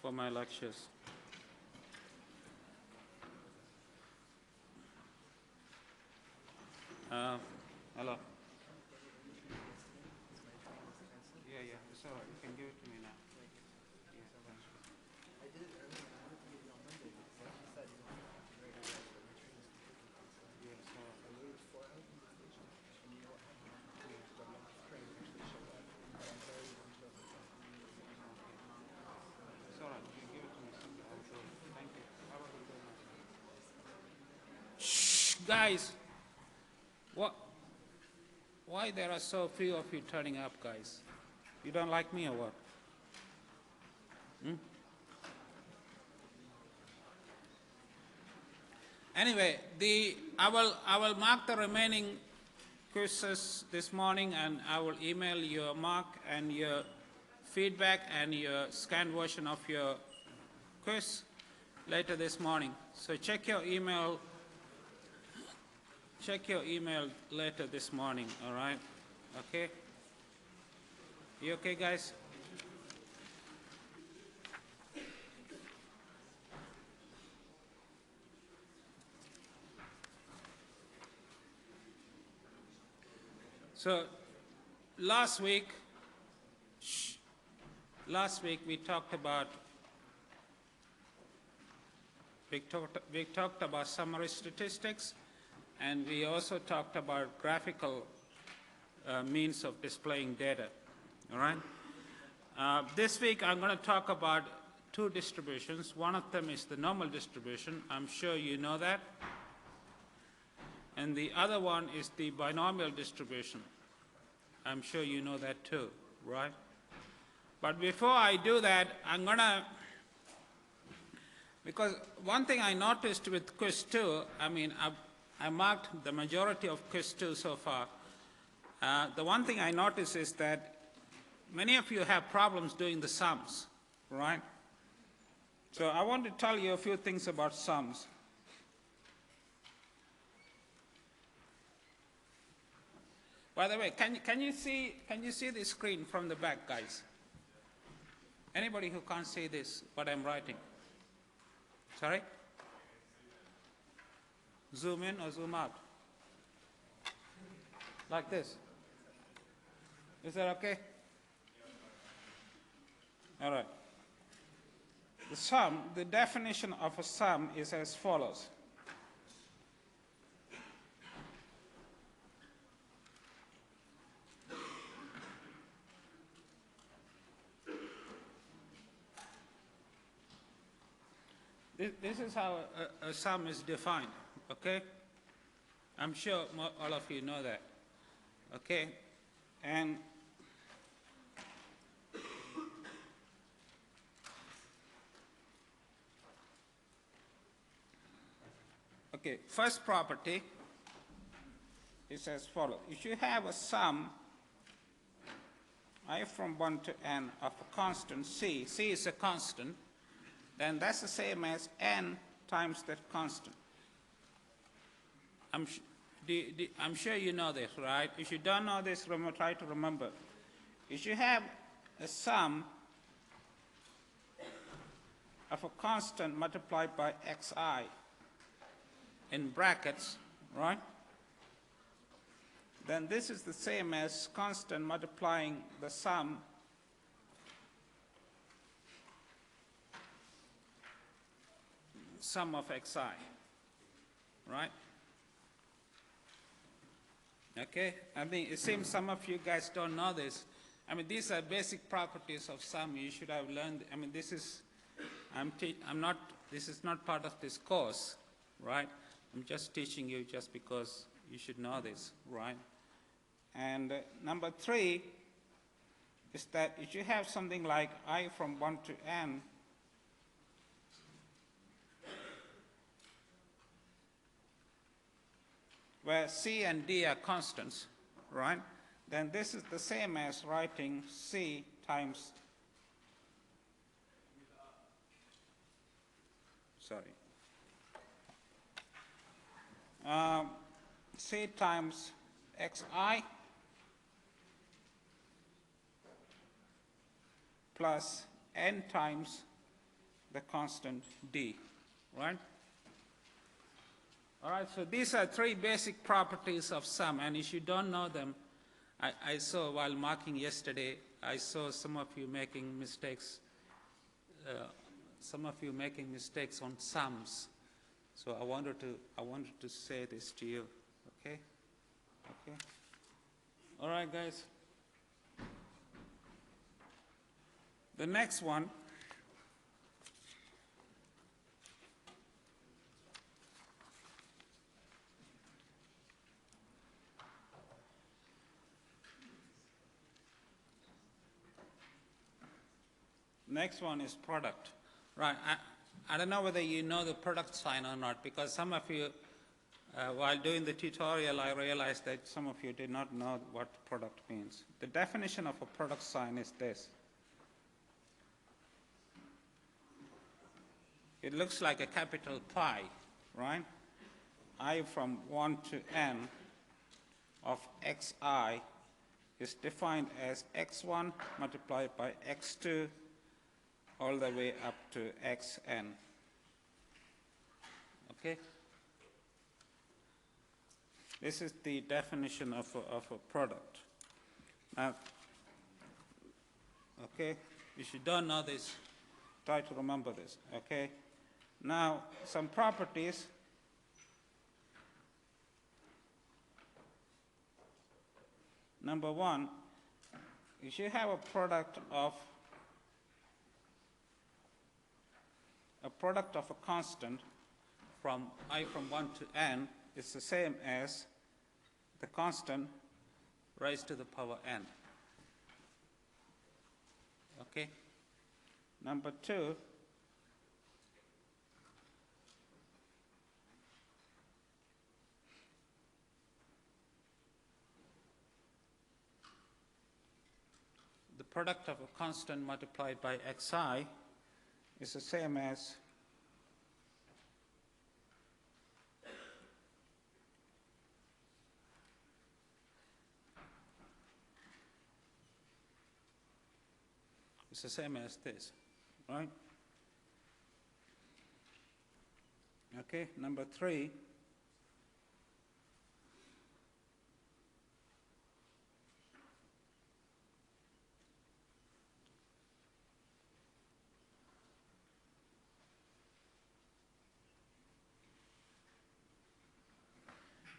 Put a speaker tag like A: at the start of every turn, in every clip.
A: for my lectures. Hello. Yeah, it's all right. You can give it to me now. Yeah, thanks.
B: I did it earlier. I wanted to meet you on Monday, but like you said, you don't have to be ready yet, so my train is completely canceled.
A: Yeah, so,
B: I waited 4 hours in the station, and you know what happened? The next train actually showed up, but I'm barely going to a hotel.
A: it's all right. You can give it to me someday. I'm sure. Thank you. Have a good day, my son. Shh, guys. What? Why there are so few of you turning up, guys? You don't like me or what? Anyway, I will mark the remaining quizzes this morning, and I will email your mark and your feedback and your scanned version of your quiz later this morning. So check your email. Check your email later this morning. All right? Okay. You okay, guys? So last week we talked about summary statistics, and we also talked about graphical means of displaying data. All right. This week I'm going to talk about two distributions. One of them is the normal distribution. I'm sure you know that. And the other one is the binomial distribution. I'm sure you know that too, right? But before I do that, I'm going to, because one thing I noticed with quiz 2, I marked the majority of quiz 2 so far. The one thing I noticed is that many of you have problems doing the sums, right? So I want to tell you a few things about sums. By the way, can you see the screen from the back, guys? Anybody who can't see this, what I'm writing? Sorry? Zoom in or zoom out? Like this. Is that okay? All right. The definition of a sum is as follows. This is how a sum is defined, okay? I'm sure all of you know that, okay? And okay, first property is as follows. If you have a sum I from 1 to n of a constant c is a constant, then that's the same as n times that constant. I'm sure you know this, right? If you don't know this, try to remember. If you have a sum of a constant multiplied by xi in brackets, right? Then this is the same as constant multiplying the sum of xi, right? Okay? It seems some of you guys don't know this. These are basic properties of sum. You should have learned. This is not part of this course, right? I'm just teaching you just because you should know this, right? And number 3 is that if you have something like I from 1 to n, where c and d are constants, right? Then this is the same as writing c times, c times xi plus n times the constant d, right? All right, so these are three basic properties of sum, and if you don't know them, I saw while marking yesterday, I saw some of you making mistakes, on sums. So I wanted to say this to you, okay? Okay. All right, guys. The next one is product. Right. I don't know whether you know the product sign or not, because some of you, while doing the tutorial, I realized that some of you did not know what product means. The definition of a product sign is this. It looks like a capital pi, right? I from 1 to n of xi is defined as x1 multiplied by x2 all the way up to xn. Okay? This is the definition of a product. Now, okay, if you don't know this, try to remember this, okay? Now, some properties. Number one, if you have a product of a constant from I from 1 to n is the same as the constant raised to the power n. Okay? Number two, the product of a constant multiplied by xi is the same as this, right? Okay, number three,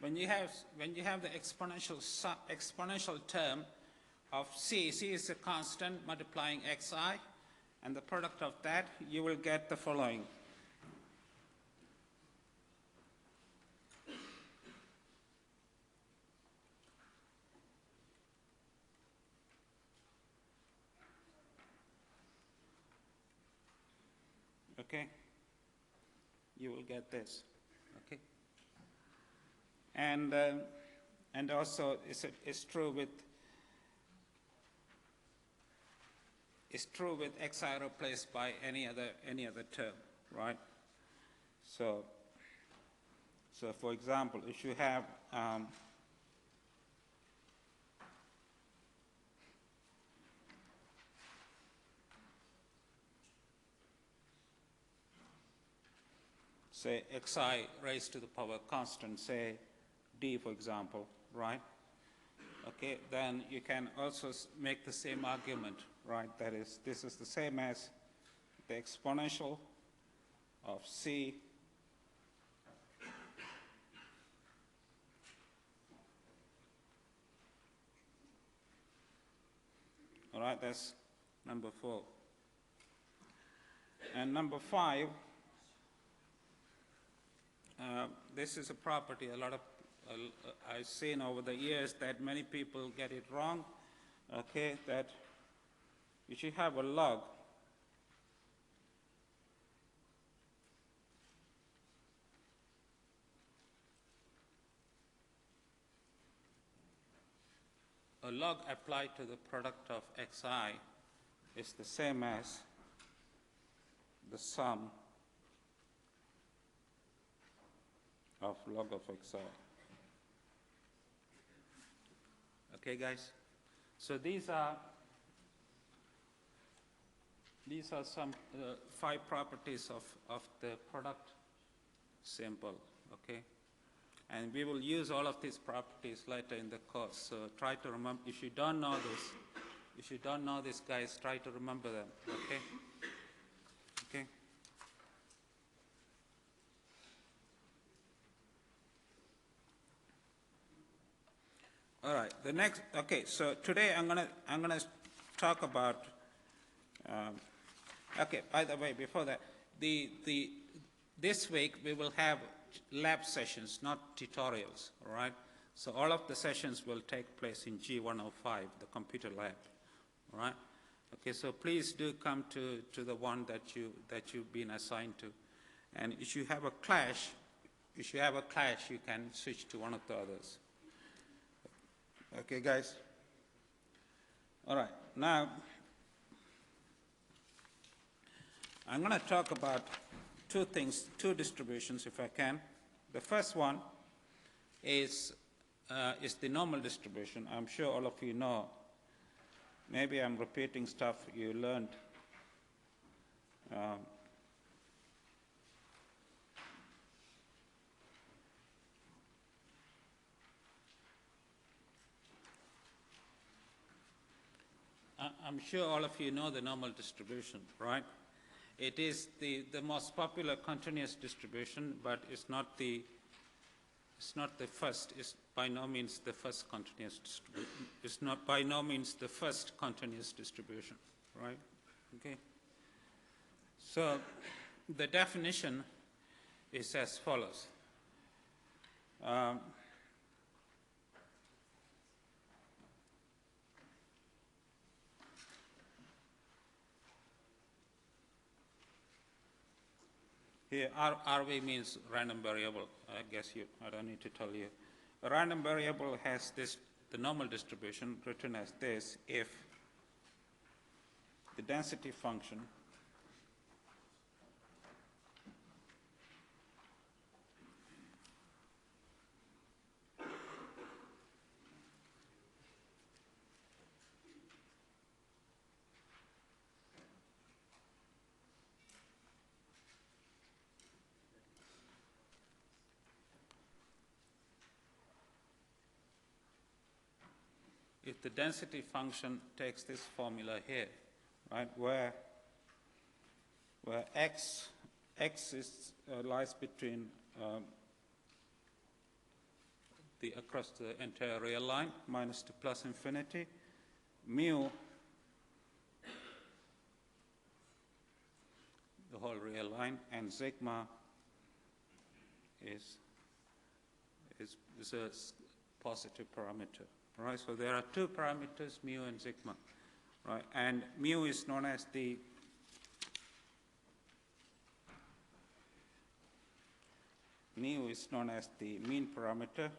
A: when you have the exponential term of c is a constant multiplying xi, and the product of that, you will get the following. Okay? You will get this. Okay? And also it's true with xi replaced by any other term, right? So for example, if you have say xi raised to the power constant, say d, for example, right? Okay, then you can also make the same argument, right? That is, this is the same as the exponential of c all right, that's number 4. And number 5, this is a property I've seen over the years that many people get it wrong, okay, that if you have a log, applied to the product of xi is the same as the sum of log of xi. Okay, guys? So these are These are some 5 properties of the product sample, okay? And we will use all of these properties later in the course. So try to remember, if you don't know this, guys, try to remember them, okay? Okay? All right, the next, okay, so today I'm gonna talk about, okay, by the way, before that, this week we will have lab sessions, not tutorials, all right? So all of the sessions will take place in G105, the computer lab, all right? Okay, so please do come to the one that you've been assigned to. And if you have a clash, you can switch to one of the others. Okay, guys? All right, now I'm going to talk about 2 things, 2 distributions, if I can. The first one is the normal distribution. I'm sure all of you know. Maybe I'm repeating stuff you learned. I'm sure all of you know the normal distribution, right? It is the most popular continuous distribution, but it's not the first. It's by no means the first continuous distribution. It's not by no means the first continuous distribution, right? Okay. So the definition is as follows. Here, RV means random variable. I guess I don't need to tell you. A random variable has the normal distribution written as this if the density function if the density function takes this formula here, right, where x is lies between across the entire real line, minus to plus infinity, mu, the whole real line, and sigma is a positive parameter. Right, so there are 2 parameters, mu and sigma, right? And mu is known as the mean parameter.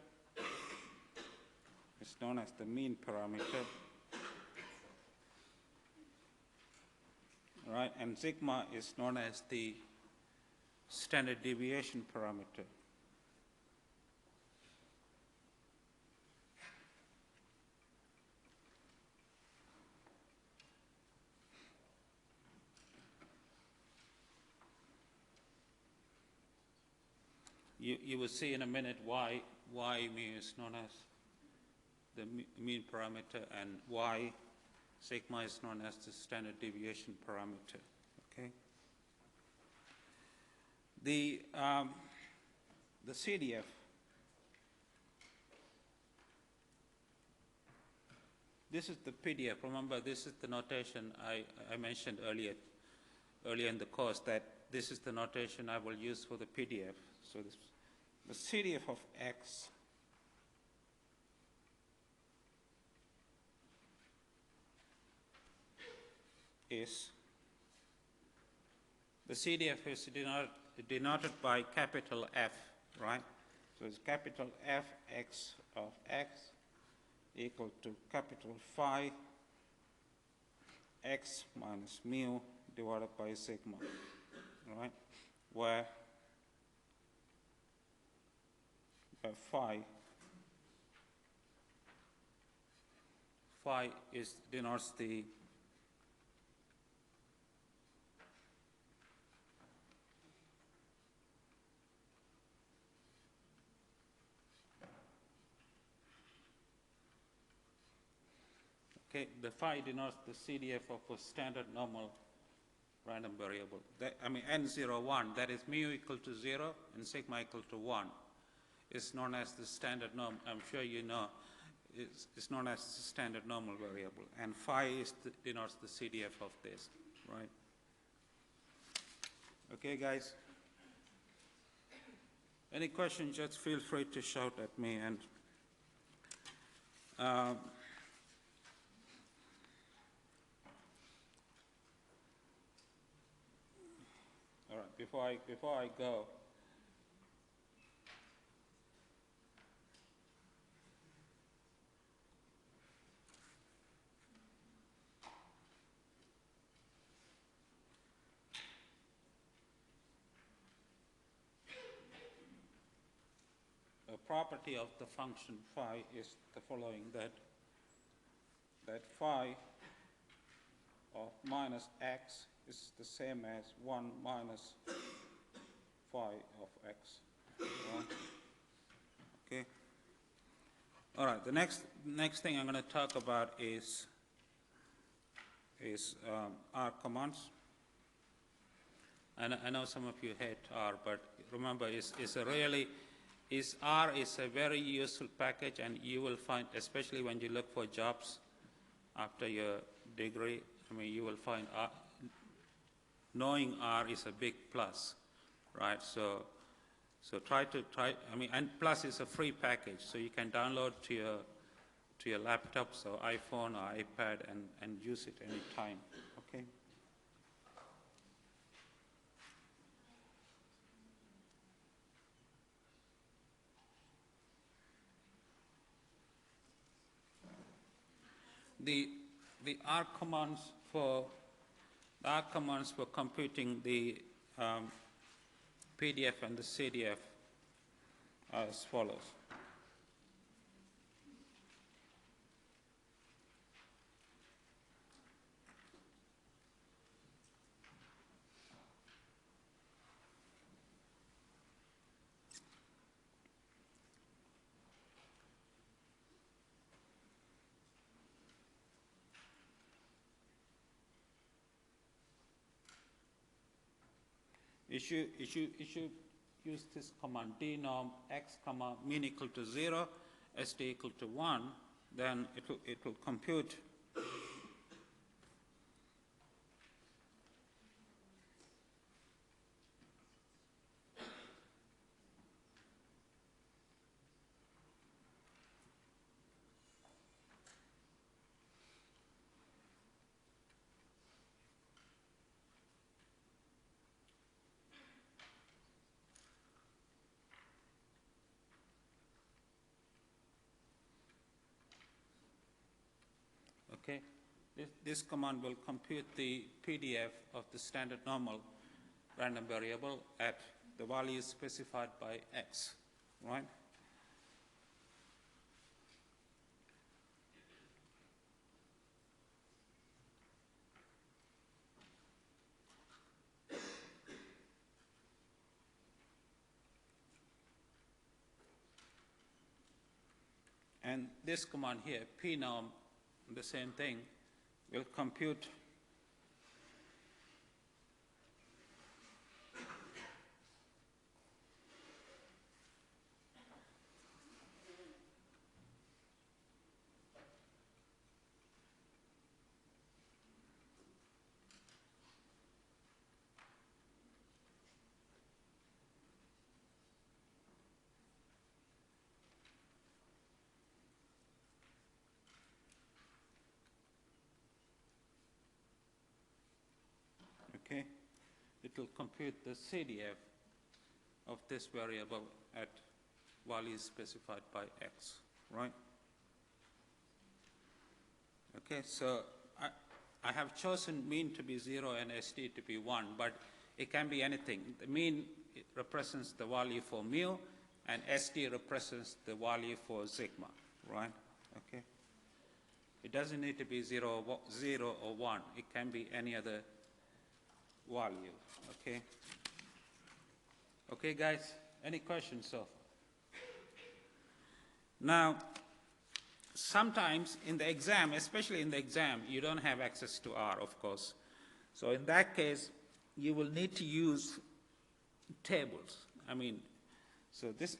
A: It's known as the mean parameter, right? And sigma is known as the standard deviation parameter. You will see in a minute why mu is known as the mean parameter and why sigma is known as the standard deviation parameter. Okay. The CDF, this is the PDF. Remember, this is the notation I mentioned earlier in the course, that this is the notation I will use for the PDF. So the CDF of x is, the CDF is denoted by capital F, right? So it's capital Fx of x equal to capital phi x minus mu divided by sigma, right? Where phi denotes the Okay, the phi denotes the CDF of a standard normal random variable. I mean n01, that is mu equal to 0 and sigma equal to 1, is known as the standard norm. I'm sure you know it's known as the standard normal variable, and phi denotes the CDF of this, right? Okay, guys? Any questions, just feel free to shout at me. And all right, before I go, a property of the function phi is the following, that phi of minus x is the same as 1 minus phi of x. Right? Okay. All right. The next thing I'm going to talk about is R commands. And I know some of you hate R, but remember, R is a very useful package, and you will find, especially when you look for jobs after your degree, I mean, you will find knowing R is a big plus, right? So I mean, and plus it's a free package, so you can download to your laptops or iPhone or iPad and use it anytime, okay? The R commands for computing the PDF and the CDF are as follows. You should use this command, dnorm x comma mean equal to 0, st equal to 1, then it will compute okay. This command will compute the PDF of the standard normal random variable at the values specified by x, right? And this command here, pnorm, the same thing, will compute okay, it will compute the CDF of this variable at values specified by x, right? Okay, so I have chosen mean to be 0 and st to be 1, but it can be anything. The mean represents the value for mu, and st represents the value for sigma, right? Okay. It doesn't need to be 0 or 1. It can be any other value, okay? Okay, guys, any questions so far? Now, sometimes in the exam, especially in the exam, you don't have access to R, of course. So in that case, you will need to use tables. So this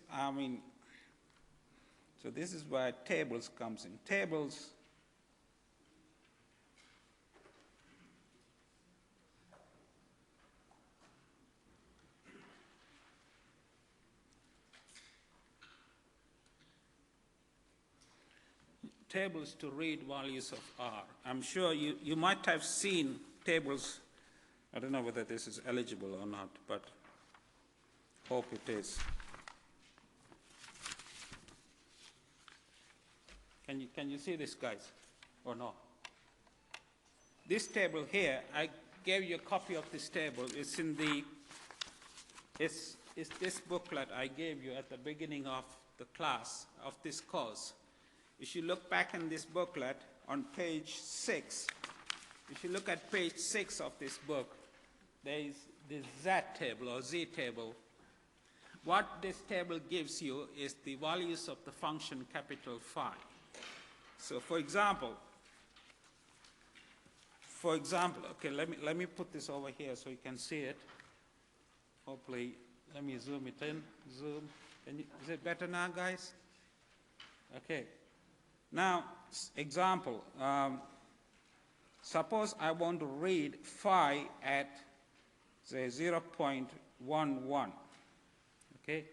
A: is where tables comes in. Tables to read values of R. I'm sure you might have seen tables. I don't know whether this is eligible or not, but hope it is. Can you see this, guys, or no? This table here, I gave you a copy of this table. It's in it's this booklet I gave you at the beginning of the class, of this course. If you look back in this booklet on page 6, if you look at page 6 of this book, there is this Z table or Z table. What this table gives you is the values of the function capital Phi. So for example, okay, let me put this over here so you can see it. Hopefully, let me zoom it in. Zoom. Is it better now, guys? Okay. Now, example. Suppose I want to read phi at, say, 0.11. Okay?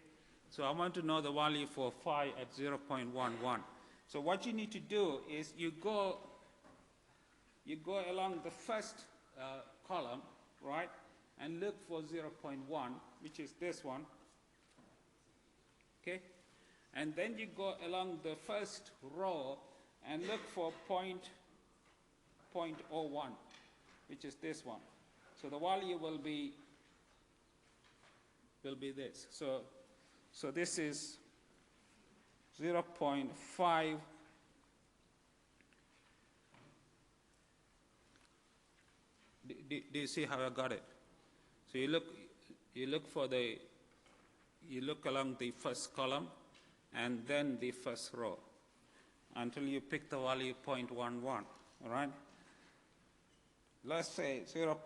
A: So I want to know the value for phi at 0.11. So what you need to do is you go along the first column, right, and look for 0.1, which is this one. Okay? And then you go along the first row and look for 0.01, which is this one. So the value will be this. So this is 0.5. Do you see how I got it? So you look along the first column and then the first row until you pick the value 0.11, all right? Let's say 0.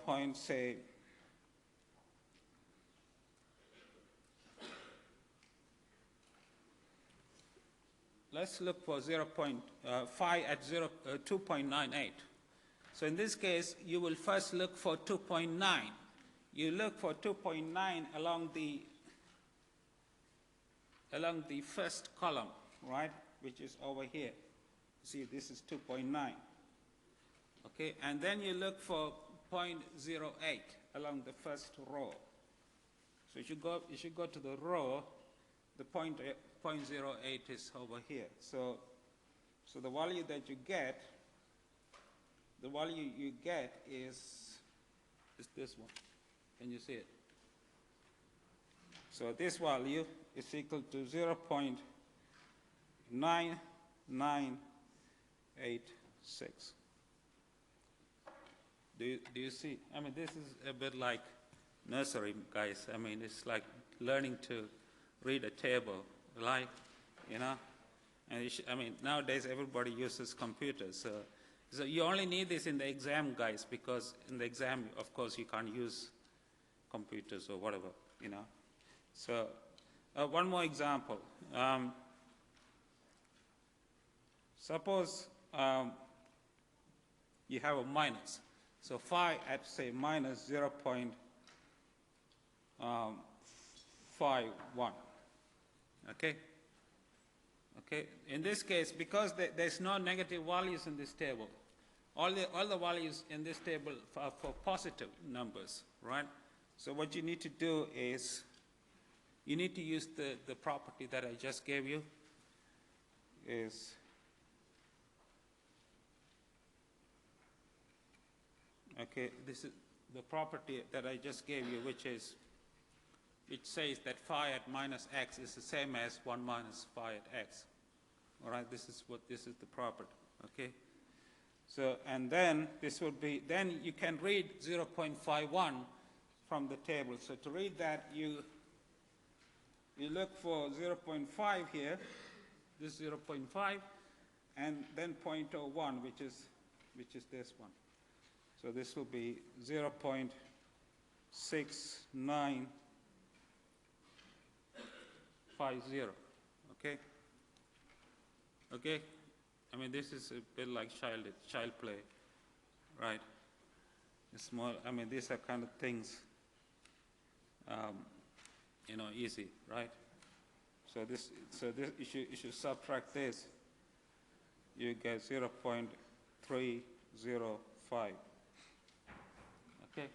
A: Let's look for 0.5 at 2.98. So in this case, you will first look for 2.9. You look for 2.9 along the first column, right, which is over here. See, this is 2.9. Okay, and then you look for 0.08 along the first row. So you should go to the row, the 0.08 is over here. So the value that you get, is this one. Can you see it? So this value is equal to 0.9986. Do you see? I mean, this is a bit like nursery, guys. I mean, it's like learning to read a table, like, you know. And nowadays everybody uses computers. So you only need this in the exam, guys, because in the exam, of course, you can't use computers or whatever, you know. So one more example. Suppose you have a minus. So phi at, say, minus 0.51. Okay? Okay? In this case, because there's no negative values in this table, all the values in this table are for positive numbers, right? So what you need to do is you need to use the property that I just gave you. Okay, this is the property that I just gave you, which says that phi at minus x is the same as 1 minus phi at x. All right, this is the property, okay? So, and then then you can read 0.51 from the table. So to read that, you look for 0.5 here, this 0.5, and then 0.01, which is this one. So this will be 0.6950. Okay? Okay? I mean, this is a bit like child play, right? It's small, I mean, these are kind of things, easy, right? So you should subtract this, you get 0.305. Okay?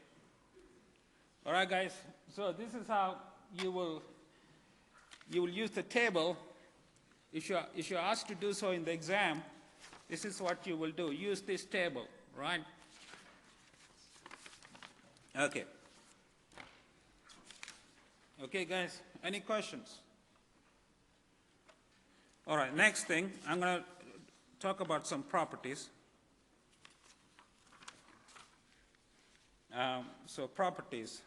A: All right, guys, so this is how you will use the table. If you're asked to do so in the exam, this is what you will do. Use this table, right? Okay. Okay, guys, any questions? All right, next thing, I'm going to talk about some properties. So properties.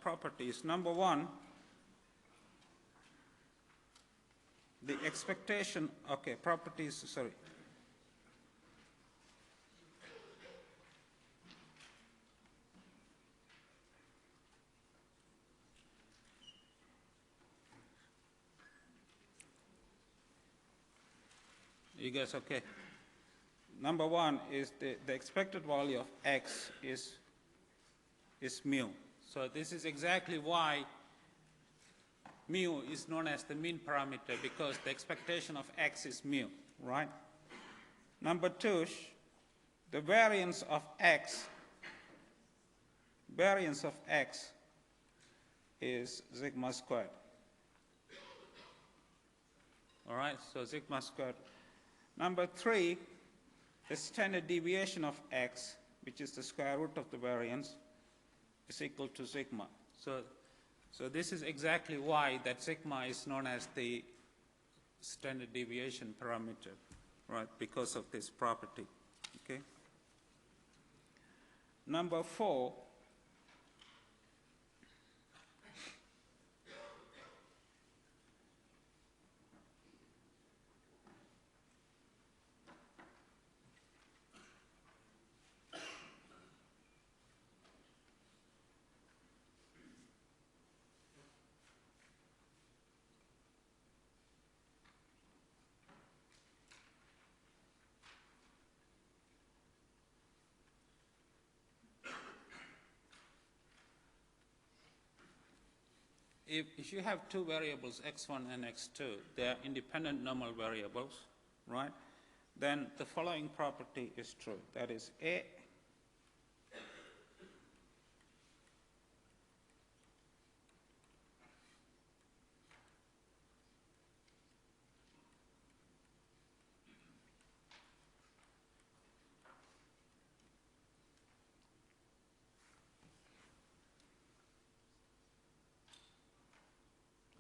A: Properties. Number one, the expectation, okay, properties, sorry. You guys okay? Number one is the expected value of x is mu. So this is exactly why mu is known as the mean parameter, because the expectation of x is mu, right? Number two, the variance of x is sigma squared. All right, so sigma squared. Number three, the standard deviation of x, which is the square root of the variance, is equal to sigma. So this is exactly why that sigma is known as the standard deviation parameter, right, because of this property, okay? Number four, if you have two variables, x1 and x2, they are independent normal variables, right? Then the following property is true. That is A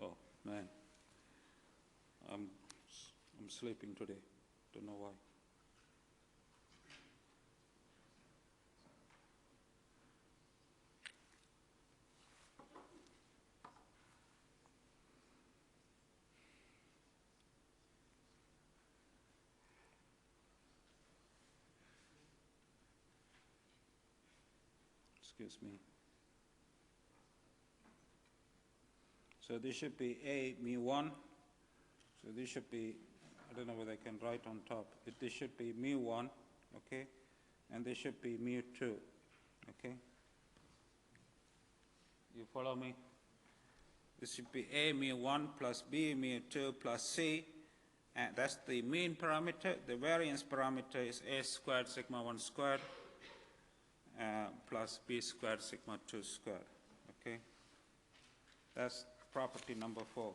A: Oh, man. I'm sleeping today. Don't know why. Excuse me. So this should be A mu1. So this should be, I don't know whether I can write on top. This should be mu1, okay? And this should be mu2, okay? You follow me? This should be A mu1 plus B mu2 plus C. And that's the mean parameter. The variance parameter is A squared sigma 1 squared plus B squared sigma 2 squared, okay? That's property number 4.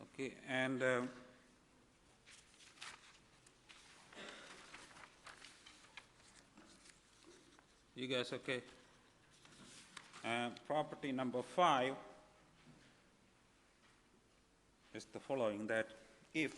A: Okay, and you guys okay? Property number 5 is the following, that if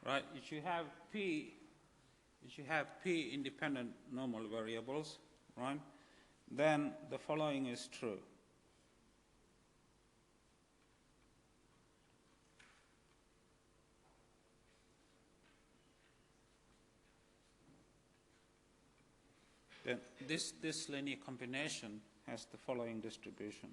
A: right? If you have p independent normal variables, right, then the following is true. Then this linear combination has the following distribution.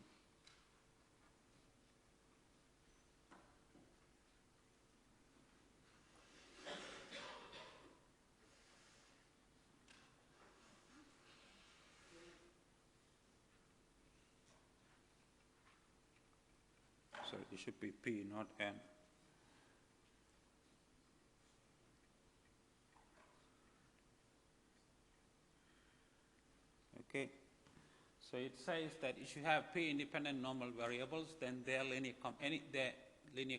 A: So it should be P, not N. Okay. So it says that if you have P independent normal variables, then their linear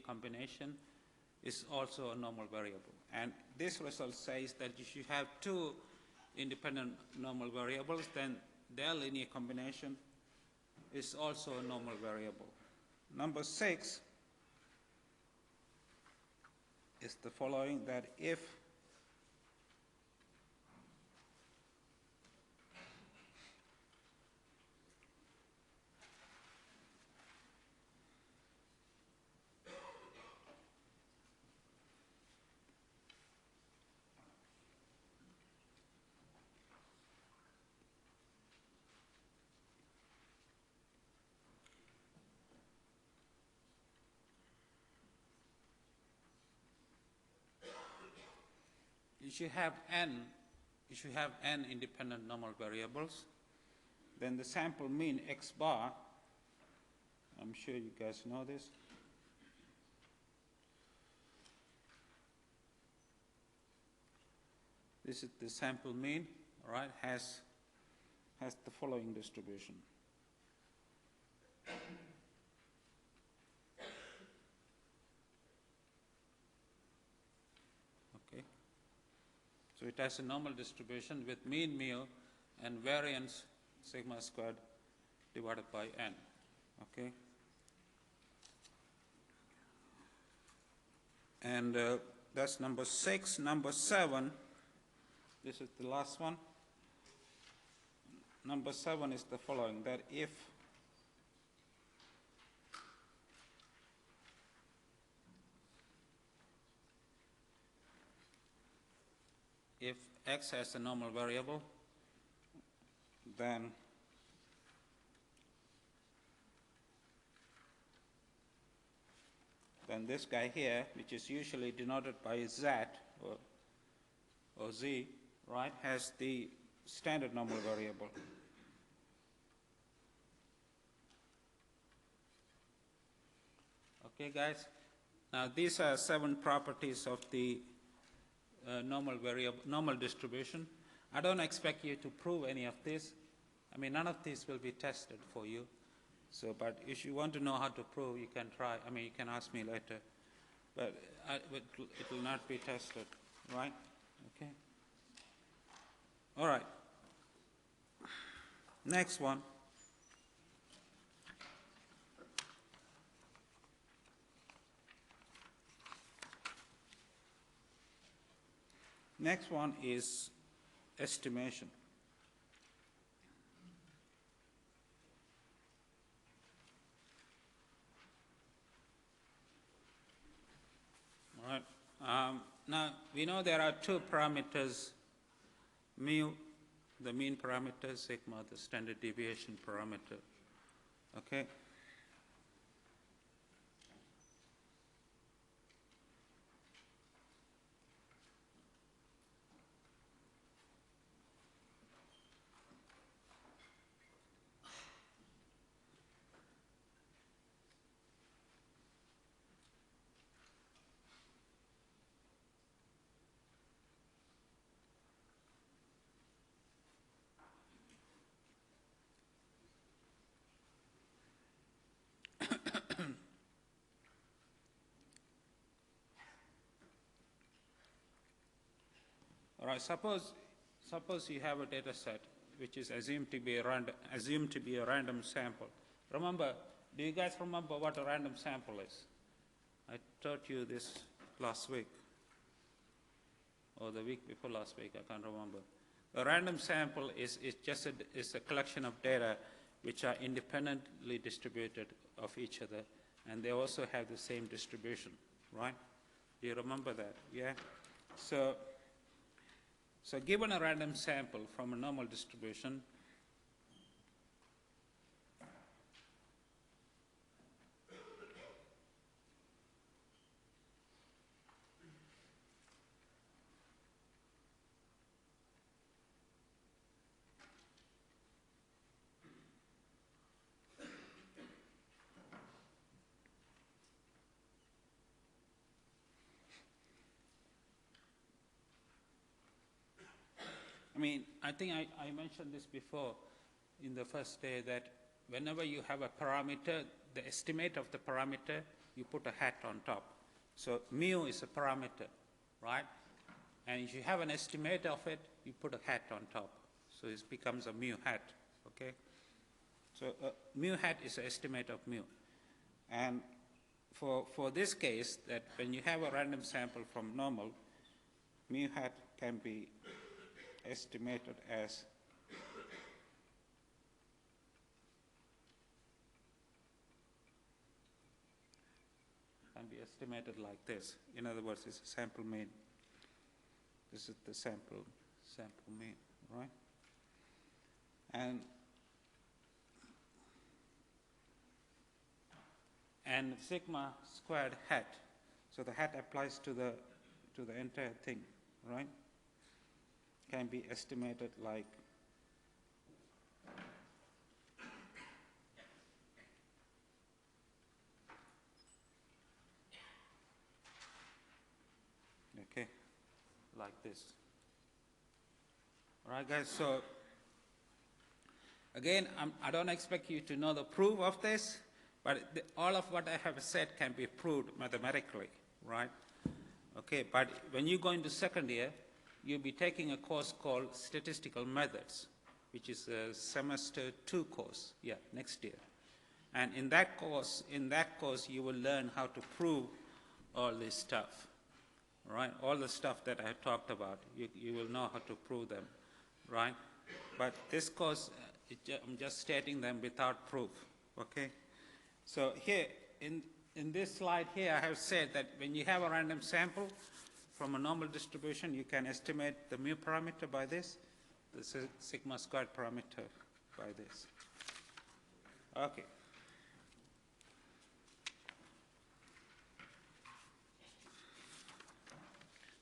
A: combination is also a normal variable. And this result says that if you have two independent normal variables, then their linear combination is also a normal variable. Number 6 is the following, that if you have n independent normal variables, then the sample mean x bar, I'm sure you guys know this, this is the sample mean, right, has the following distribution. Okay. So it has a normal distribution with mean mu and variance sigma squared divided by n. Okay. And that's number 6. Number 7, this is the last one. Number 7 is the following, that if x has a normal variable, then this guy here, which is usually denoted by z or z, right, has the standard normal variable. Okay, guys. Now these are 7 properties of the normal distribution. I don't expect you to prove any of this. I mean, none of these will be tested for you. So, but if you want to know how to prove, you can try. I mean, you can ask me later. But it will not be tested, right? Okay. All right. Next one. Next one is estimation. All right. Now, we know there are 2 parameters, mu, the mean parameter, sigma, the standard deviation parameter. Okay. All right, suppose you have a data set which is assumed to be a random sample. Remember, do you guys remember what a random sample is? I taught you this last week. or the week before last week, I can't remember. A random sample is just is a collection of data which are independently distributed of each other, and they also have the same distribution, right? Do you remember that? Yeah? So given a random sample from a normal distribution, I mean, I think I mentioned this before in the first day, that whenever you have a parameter, the estimate of the parameter, you put a hat on top. So mu is a parameter, right? And if you have an estimate of it, you put a hat on top. So it becomes a mu hat, okay? So mu hat is an estimate of mu. And for this case, that when you have a random sample from normal, mu hat can be estimated as like this. In other words, it's a sample mean. This is the sample mean, right? And sigma squared hat. So the hat applies to the entire thing, right? Can be estimated like okay, like this. All right, guys, so again, I don't expect you to know the proof of this, but all of what I have said can be proved mathematically, right? Okay, but when you go into second year, you'll be taking a course called Statistical Methods, which is a semester 2 course, yeah, next year. And in that course, you will learn how to prove all this stuff, right? All the stuff that I talked about, you will know how to prove them, right? But this course, I'm just stating them without proof, okay? So here, in this slide here, I have said that when you have a random sample from a normal distribution, you can estimate the mu parameter by this, the sigma squared parameter by this. Okay.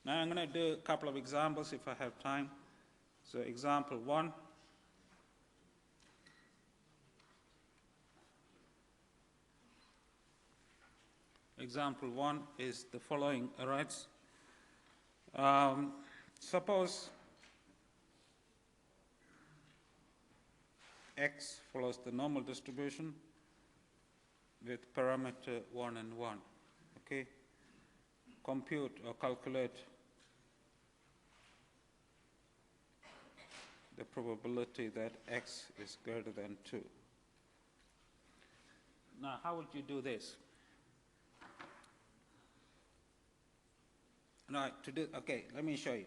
A: Now I'm going to do a couple of examples if I have time. So example 1. Example 1 is the following, all right? Suppose x follows the normal distribution with parameter 1 and 1, okay? Compute or calculate the probability that x is greater than 2. Now, how would you do this? Now, okay, let me show you.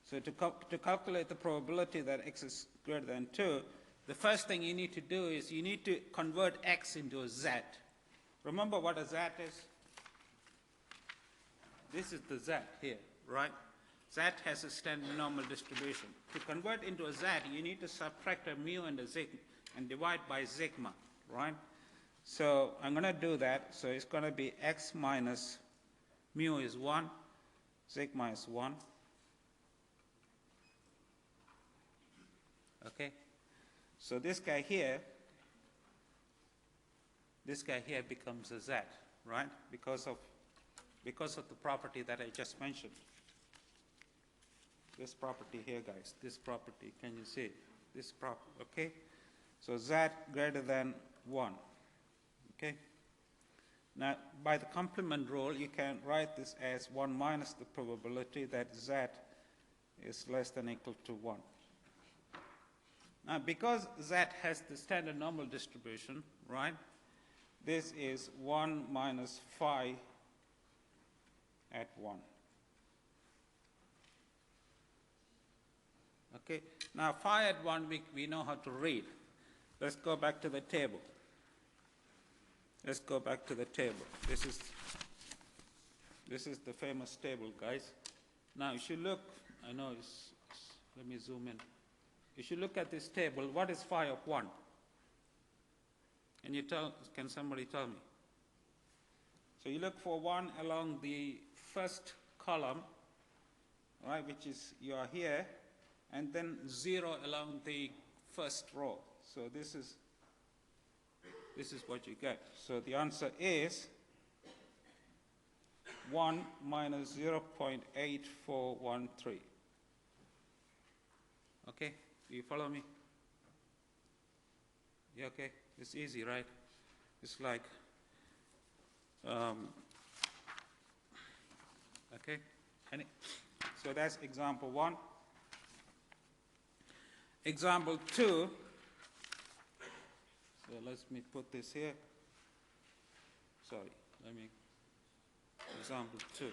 A: So to calculate the probability that x is greater than 2, the first thing you need to do is you need to convert x into a z. Remember what a z is? This is the z here, right? Z has a standard normal distribution. To convert into a z, you need to subtract a mu and a sigma and divide by sigma, right? So I'm going to do that. So it's going to be x minus mu is 1, sigma is 1. Okay? So this guy here becomes a z, right? Because of the property that I just mentioned. This property here, guys. This property, can you see? This property, okay? So z greater than 1, okay? Now, by the complement rule, you can write this as 1 minus the probability that z is less than or equal to 1. Now, because z has the standard normal distribution, right, this is 1 minus phi at 1. Okay, now phi at 1 we know how to read. Let's go back to the table. Let's go back to the table. This is the famous table, guys. Now, if you look, I know let me zoom in. If you look at this table, what is phi of 1? Can somebody tell me? So you look for 1 along the first column, right, which is, you are here, and then 0 along the first row. So this is what you get. So the answer is 1 minus 0.8413. Okay, do you follow me? Yeah, okay, it's easy, right? It's like, okay, so that's example 1. Example 2, so let me put this here. Sorry, example 2.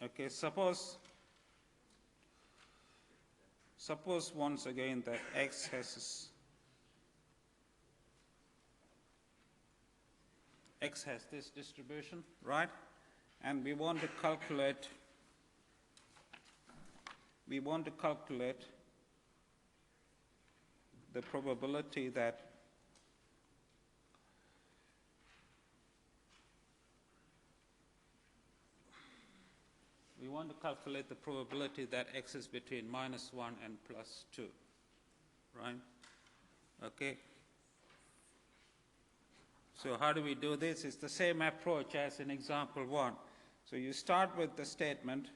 A: Okay, suppose once again that x has this distribution, right? And we want to calculate the probability that x is between -1 and +2, right? Okay. So how do we do this? It's the same approach as in example 1. So you start with the statement,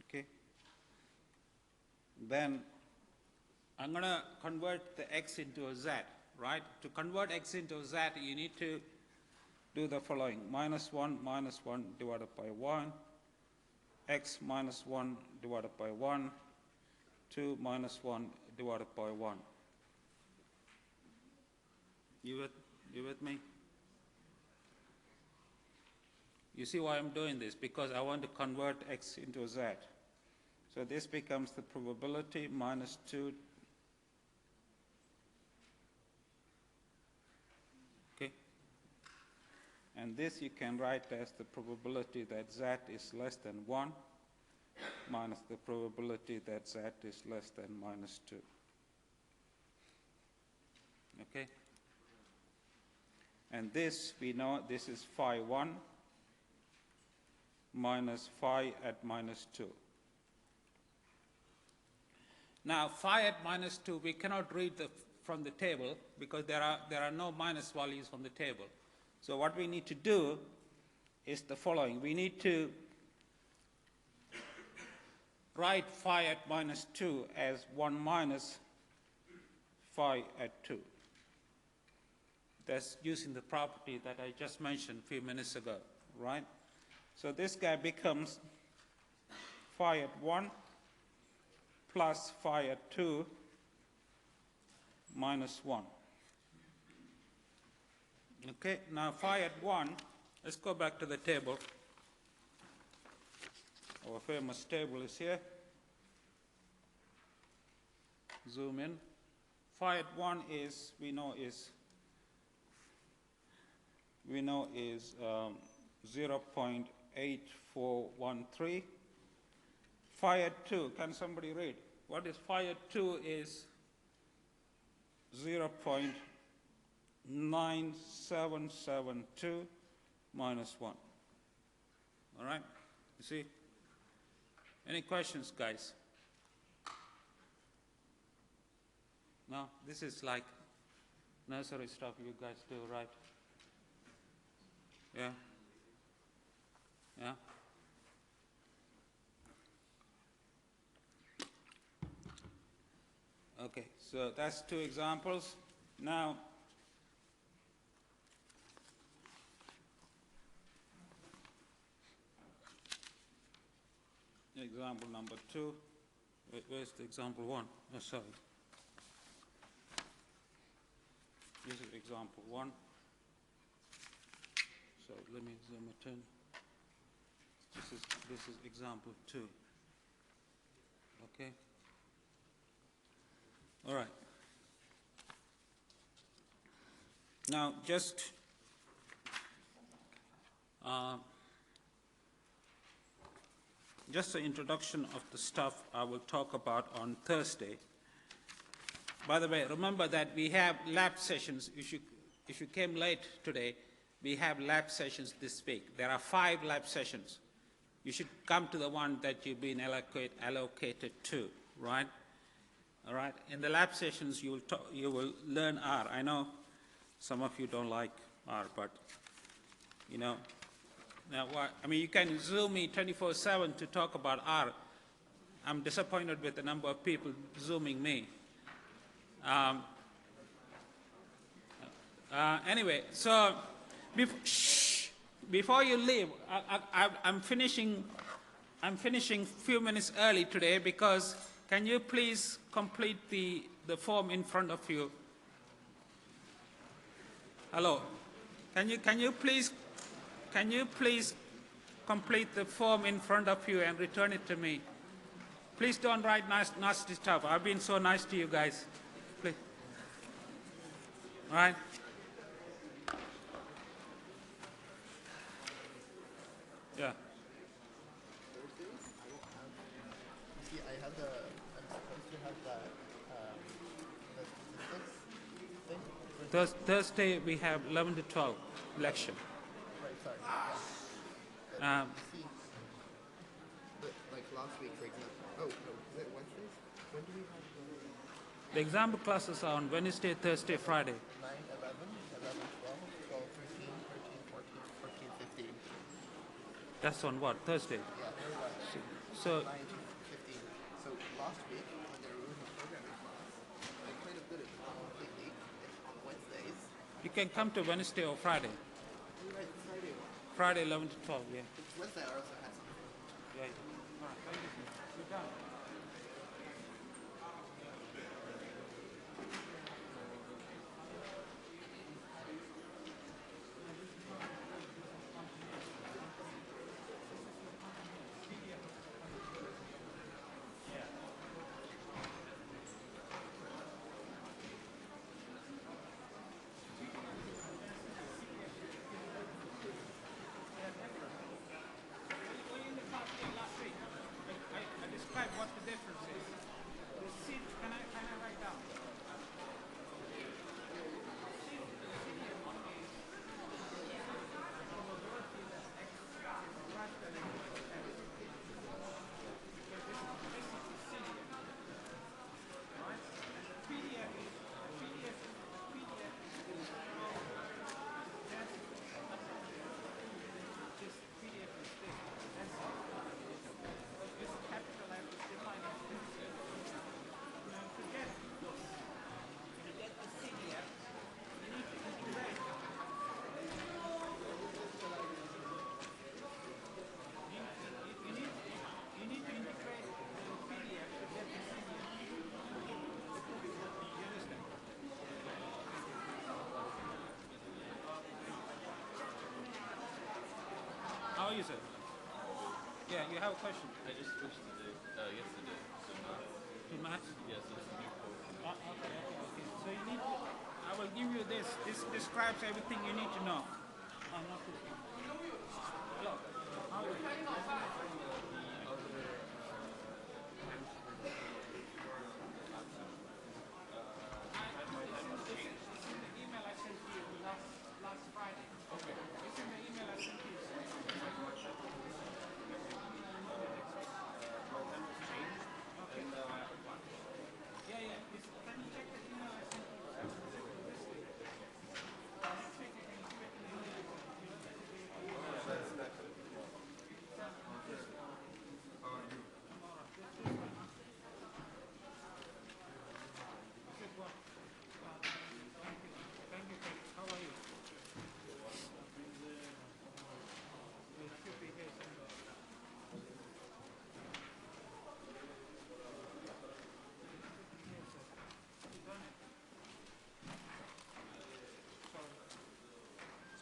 A: okay? Then I'm going to convert the x into a z, right? To convert x into a z, you need to do the following: -1 divided by 1, x minus 1 divided by 1, 2 minus 1 divided by 1. You with me? You see why I'm doing this? Because I want to convert x into z. So this becomes the probability -2. Okay? And this you can write as the probability that z is less than 1 minus the probability that z is less than -2. Okay? And this, we know this is phi 1 minus phi at -2. Now, phi at -2, we cannot read from the table because there are no minus values on the table. So what we need to do is the following. We need to write phi at -2 as 1 minus phi at 2. That's using the property that I just mentioned a few minutes ago, right? So this guy becomes phi at 1 plus phi at 2 minus 1. Okay, now phi at 1, let's go back to the table. Our famous table is here. Zoom in. Phi at 1 is, we know is 0.8413. Phi at 2, can somebody read? What is phi at 2 is 0.9772 minus 1. All right? You see? Any questions, guys? No? This is like nursery stuff you guys do, right? Yeah? Yeah? Okay, so that's 2 examples. Now, example number 2. Where's the example 1? Oh, sorry. example 1. So let me zoom it in. This is example 2. Okay? All right. Now, just an introduction of the stuff I will talk about on Thursday. By the way, remember that we have lab sessions. If you came late today, we have lab sessions this week. There are 5 lab sessions. You should come to the one that you've been allocated to, right? All right. In the lab sessions, you will learn R. I know some of you don't like R, but you know. Now, I mean, you can Zoom me 24/7 to talk about R. I'm disappointed with the number of people Zooming me. Anyway, so before you leave, I'm finishing few minutes early today because can you please complete the form in front of you? Hello, can you please complete the form in front of you and return it to me? Please don't write nasty stuff. I've been so nice to you guys. Please. All right. Yeah.
B: Thursdays, I don't have. See, I'm supposed to have that the statistics thing.
A: Thursday we have 11 to 12 lecture.
B: Right. Sorry. Yeah. See, like last week, for example. Oh no, is it Wednesdays? When do we have
A: The example classes are on Wednesday, Thursday, Friday.
B: 9, 11, 11, 12, 12, 13, 13, 14, 14, 15.
A: That's on what? Thursday.
B: Yeah, very right.
A: So
B: 9 to 15. So last week, when they were doing the programming class, I kind of did it completely on Wednesdays.
A: you can come to Wednesday or Friday.
B: Right, Friday.
A: Friday 11 to 12, yeah.
B: Wednesday I also had something.
A: Yeah. All right, thank you. You're done. I described what the difference is. The seat, can I write down? How are you, sir? Yeah, you have a question.
C: I just switched today, yesterday,
A: To Matt?
C: yes, it's a new course.
A: Okay. So you need to, I will give you this. This describes everything you need to know. I'm not too Hello. How are you? This is in the email I sent to you last Friday. Okay. It's in the email I sent to you. Yeah. Can you check the email I sent you?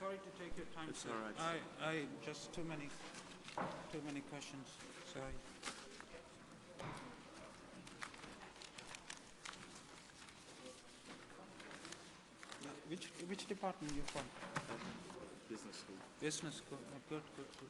A: sorry to take your time.
C: It's
A: sir.
C: all right.
A: Just too many questions. Sorry. Which department you from?
C: Business school.
A: Business school. Oh, good, good, good.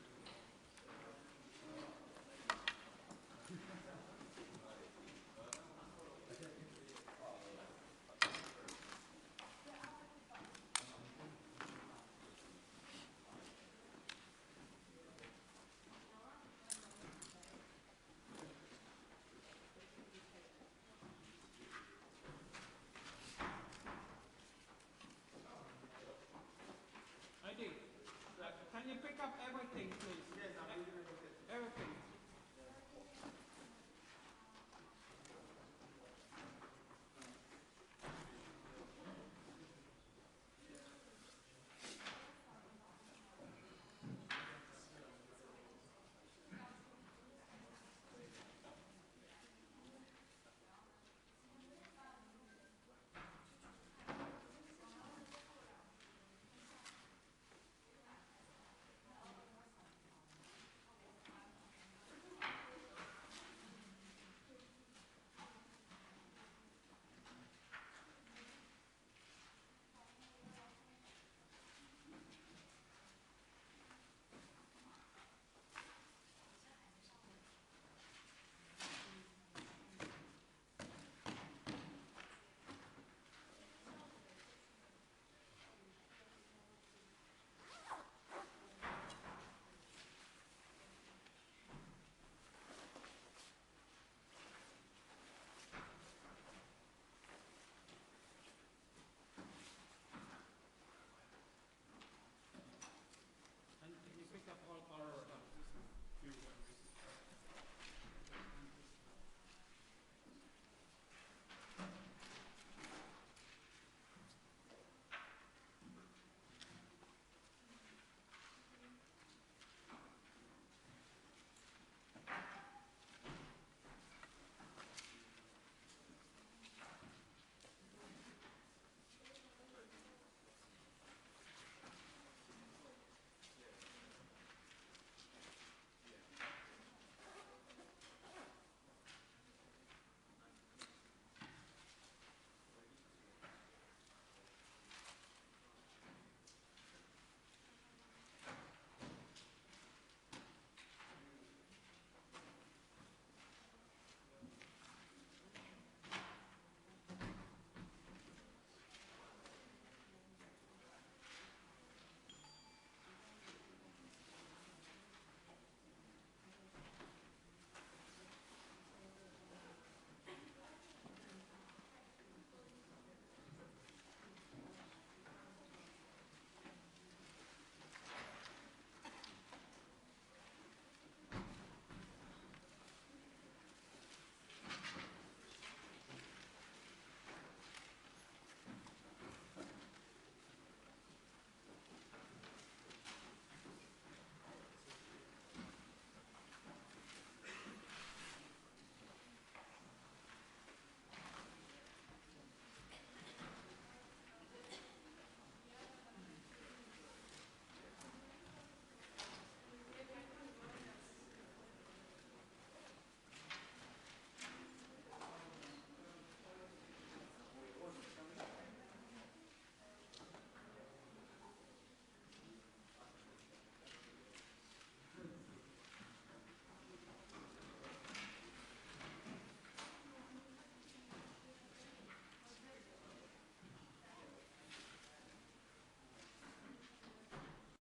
A: ID, can you pick up everything, please? Yes, everything. Can you pick up all our